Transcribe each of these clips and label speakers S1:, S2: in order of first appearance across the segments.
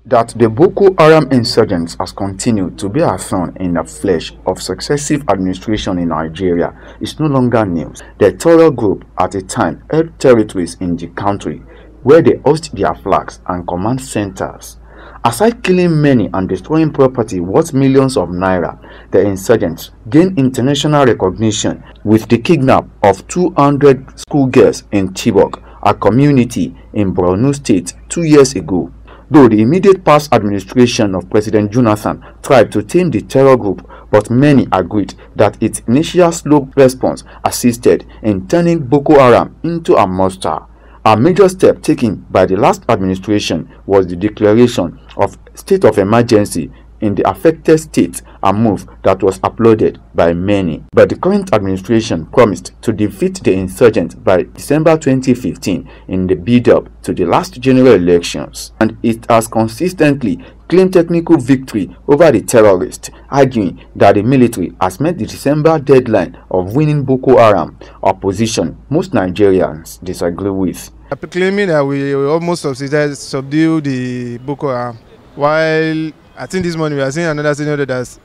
S1: That the Boko Haram insurgents has continued to be a thorn in the flesh of successive administration in Nigeria is no longer news. The terror group at a time held territories in the country where they host their flags and command centers. Aside killing many and destroying property worth millions of naira, the insurgents gained international recognition with the kidnap of 200 schoolgirls in Chibok, a community in Borno State 2 years ago. Though the immediate past administration of President Jonathan tried to tame the terror group, but many agreed that its initial slow response assisted in turning Boko Haram into a monster. A major step taken by the last administration was the declaration of state of emergency in the affected states, a move that was applauded by many. But the current administration promised to defeat the insurgents by December 2015 in the build-up to the last general elections, and it has consistently claimed technical victory over the terrorists, arguing that the military has met the December deadline of winning Boko Haram, a position most Nigerians disagree with.
S2: Claiming that we almost subdued the Boko Haram, while I think this morning we are seeing another scenario that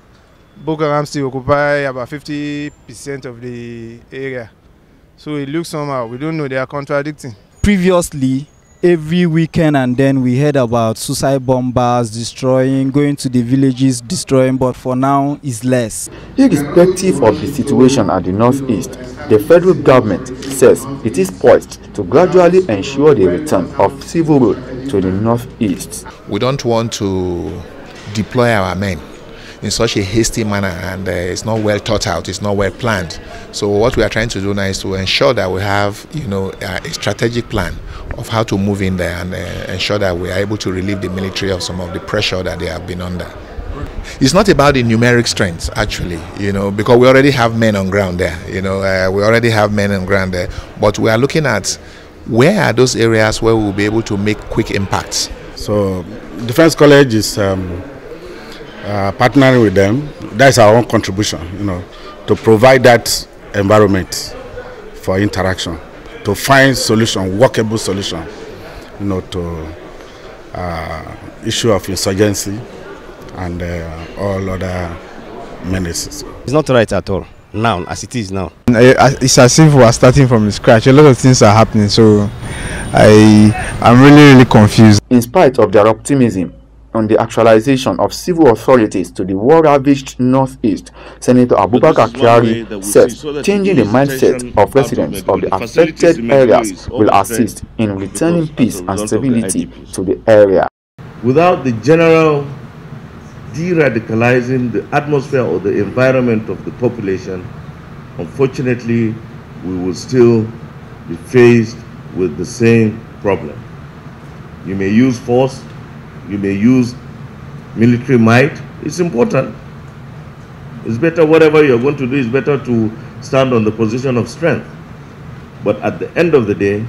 S2: Boko Haram still occupy about 50% of the area. So it looks somehow, we don't know, they are contradicting.
S3: Previously, every weekend and then we heard about suicide bombers destroying, going to the villages destroying, but for now it's less.
S1: Irrespective of the situation at the northeast, the federal government says it is poised to gradually ensure the return of civil rule to the northeast.
S4: We don't want to deploy our men in such a hasty manner, and it's not well thought out, it's not well planned. So what we are trying to do now is to ensure that we have, a strategic plan of how to move in there and ensure that we are able to relieve the military of some of the pressure that they have been under. It's not about the numeric strength, actually, because we already have men on ground there. We already have men on ground there, but we are looking at where are those areas where we will be able to make quick impacts.
S5: So Defense College is partnering with them. That's our own contribution, to provide that environment for interaction, to find solution, workable solution, to issue of insurgency and all other menaces.
S6: It's not right at all now, as it is now.
S2: It's as if we are starting from scratch. A lot of things are happening, so I'm really confused.
S1: In spite of their optimism on the actualization of civil authorities to the war-ravaged northeast, Senator Abubakar Kyari says changing the mindset of residents of the affected areas will assist in returning peace and stability to the area.
S7: Without the general de-radicalizing the atmosphere or the environment of the population, unfortunately, we will still be faced with the same problem. You may use force, you may use military might. It's important. It's better, whatever you're going to do, it's better to stand on the position of strength. But at the end of the day,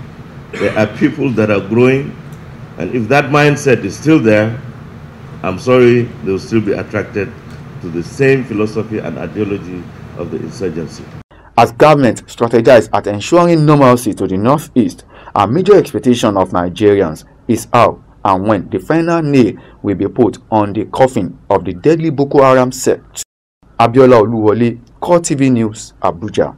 S7: there are people that are growing, and if that mindset is still there, I'm sorry, they will still be attracted to the same philosophy and ideology of the insurgency.
S1: As government strategize at ensuring normalcy to the northeast, a major expectation of Nigerians is how and when the final nail will be put on the coffin of the deadly Boko Haram sect. Abiola Oluwole, Core TV News, Abuja.